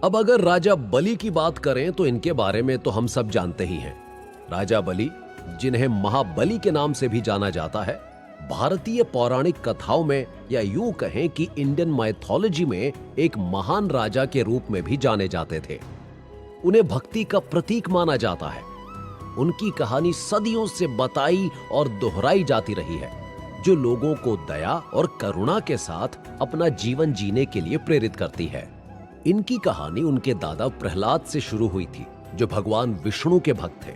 अब अगर राजा बलि की बात करें तो इनके बारे में तो हम सब जानते ही हैं। राजा बलि, जिन्हें महाबली के नाम से भी जाना जाता है, भारतीय पौराणिक कथाओं में या यूं कहें कि इंडियन माइथोलॉजी में एक महान राजा के रूप में भी जाने जाते थे। उन्हें भक्ति का प्रतीक माना जाता है। उनकी कहानी सदियों से बताई और दोहराई जाती रही है, जो लोगों को दया और करुणा के साथ अपना जीवन जीने के लिए प्रेरित करती है। इनकी कहानी उनके दादा प्रहलाद से शुरू हुई थी, जो भगवान विष्णु के भक्त थे।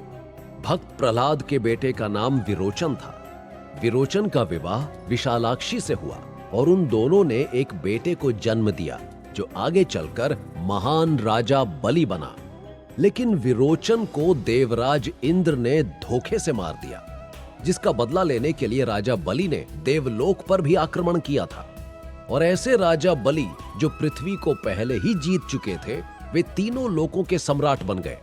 भक्त प्रहलाद के बेटे का नाम विरोचन था। विरोचन का विवाह विशालाक्षी से हुआ और उन दोनों ने एक बेटे को जन्म दिया, जो आगे चलकर महान राजा बलि बना। लेकिन विरोचन को देवराज इंद्र ने धोखे से मार दिया, जिसका बदला लेने के लिए राजा बलि ने देवलोक पर भी आक्रमण किया था। और ऐसे राजा बलि, जो पृथ्वी को पहले ही जीत चुके थे, वे तीनों लोकों के सम्राट बन गए।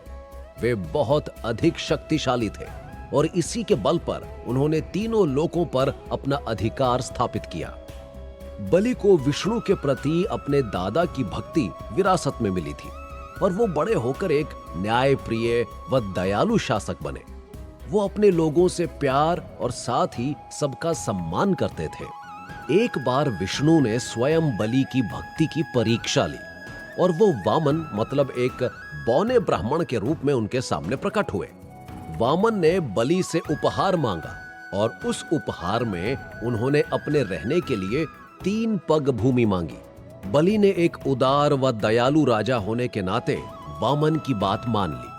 वे बहुत अधिक शक्तिशाली थे और इसी के बल पर उन्होंने तीनों लोकों पर अपना अधिकार स्थापित किया। बलि को विष्णु के प्रति अपने दादा की भक्ति विरासत में मिली थी और वो बड़े होकर एक न्यायप्रिय व दयालु शासक बने। वो अपने लोगों से प्यार और साथ ही सबका सम्मान करते थे। एक बार विष्णु ने स्वयं बलि की भक्ति की परीक्षा ली और वो वामन मतलब एक बौने ब्राह्मण के रूप में उनके सामने प्रकट हुए। वामन ने बलि से उपहार मांगा और उस उपहार में उन्होंने अपने रहने के लिए 3 पग भूमि मांगी। बलि ने एक उदार व दयालु राजा होने के नाते वामन की बात मान ली।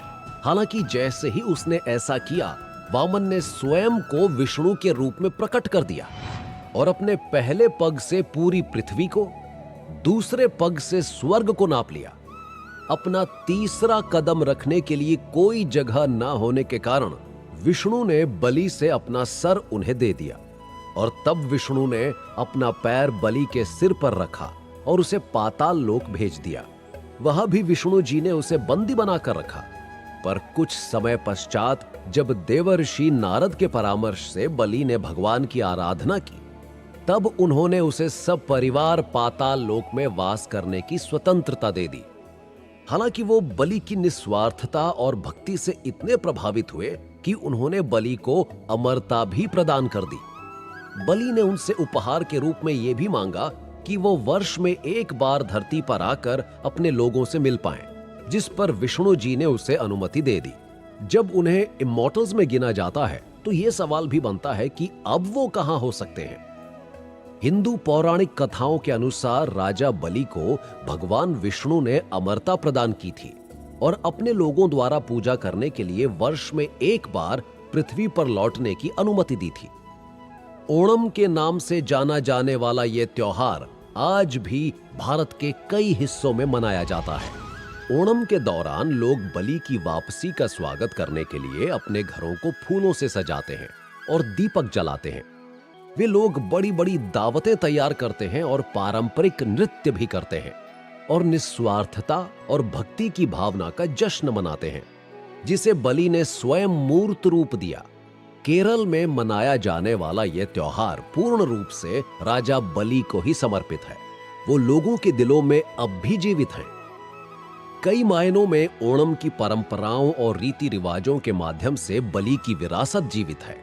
हालांकि जैसे ही उसने ऐसा किया, वामन ने स्वयं को विष्णु के रूप में प्रकट कर दिया और अपने पहले पग से पूरी पृथ्वी को, दूसरे पग से स्वर्ग को नाप लिया। अपना तीसरा कदम रखने के लिए कोई जगह न होने के कारण विष्णु ने बलि से अपना सर उन्हें दे दिया और तब विष्णु ने अपना पैर बलि के सिर पर रखा और उसे पाताल लोक भेज दिया। वहां भी विष्णु जी ने उसे बंदी बनाकर रखा। पर कुछ समय पश्चात जब देवर्षि नारद के परामर्श से बलि ने भगवान की आराधना की, तब उन्होंने उसे सब परिवार पाताल लोक में वास करने की स्वतंत्रता दे दी। हालांकि वो बलि की निस्वार्थता और भक्ति से इतने प्रभावित हुए कि उन्होंने बलि को अमरता भी प्रदान कर दी। बलि ने उनसे उपहार के रूप में यह भी मांगा कि वो वर्ष में एक बार धरती पर आकर अपने लोगों से मिल पाएं, जिस पर विष्णु जी ने उसे अनुमति दे दी। जब उन्हें इमॉर्टल्स में गिना जाता है तो यह सवाल भी बनता है कि अब वो कहां हो सकते हैं। हिंदू पौराणिक कथाओं के अनुसार राजा बलि को भगवान विष्णु ने अमरता प्रदान की थी और अपने लोगों द्वारा पूजा करने के लिए वर्ष में एक बार पृथ्वी पर लौटने की अनुमति दी थी। ओणम के नाम से जाना जाने वाला यह त्योहार आज भी भारत के कई हिस्सों में मनाया जाता है। ओणम के दौरान लोग बलि की वापसी का स्वागत करने के लिए अपने घरों को फूलों से सजाते हैं और दीपक जलाते हैं। वे लोग बड़ी बड़ी दावतें तैयार करते हैं और पारंपरिक नृत्य भी करते हैं और निस्वार्थता और भक्ति की भावना का जश्न मनाते हैं, जिसे बलि ने स्वयं मूर्त रूप दिया। केरल में मनाया जाने वाला यह त्योहार पूर्ण रूप से राजा बलि को ही समर्पित है। वो लोगों के दिलों में अब भी जीवित हैं। कई मायनों में ओणम की परंपराओं और रीति रिवाजों के माध्यम से बलि की विरासत जीवित है।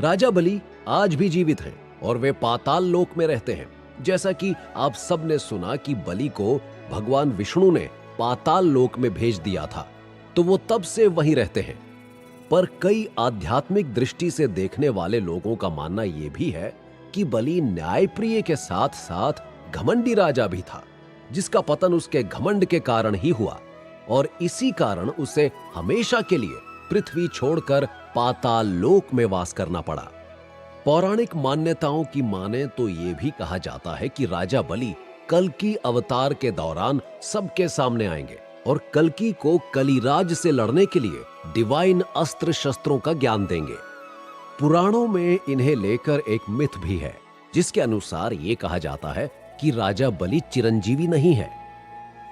राजा बलि आज भी जीवित हैं और वे पाताल लोक में रहते हैं। जैसा कि आप सब ने सुना कि बलि को भगवान विष्णु ने पाताल लोक में भेज दिया था, तो वो तब से वहीं रहते हैं। पर कई आध्यात्मिक दृष्टि से देखने वाले लोगों का मानना यह भी है कि बलि न्यायप्रिय के साथ साथ घमंडी राजा भी था, जिसका पतन उसके घमंड के कारण ही हुआ और इसी कारण उसे हमेशा के लिए पृथ्वी छोड़कर पाताल लोक में वास करना पड़ा। पौराणिक मान्यताओं की माने तो यह भी कहा जाता है कि राजा बलि कल्कि अवतार के दौरान सबके सामने आएंगे और कल्कि को कलिराज से लड़ने के लिए डिवाइन अस्त्र शस्त्रों का ज्ञान देंगे। पुराणों में इन्हें लेकर एक मिथ भी है, जिसके अनुसार यह कहा जाता है कि राजा बलि चिरंजीवी नहीं है।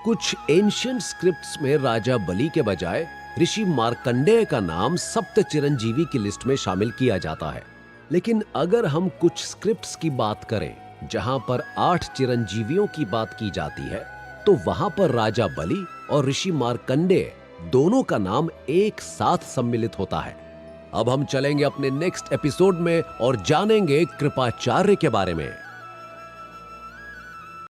कुछ एंशिएंट स्क्रिप्ट्स में राजा बलि के बजाय ऋषि मार्कंडेय का नाम सप्त चिरंजीवी की लिस्ट में शामिल किया जाता है। लेकिन अगर हम कुछ स्क्रिप्ट्स की बात करें जहां पर 8 चिरंजीवियों की बात की जाती है, तो तो वहां पर राजा बलि और ऋषि मार्कंडेय दोनों का नाम एक साथ सम्मिलित होता है। अब हम चलेंगे अपने नेक्स्ट एपिसोड में और जानेंगे कृपाचार्य के बारे में।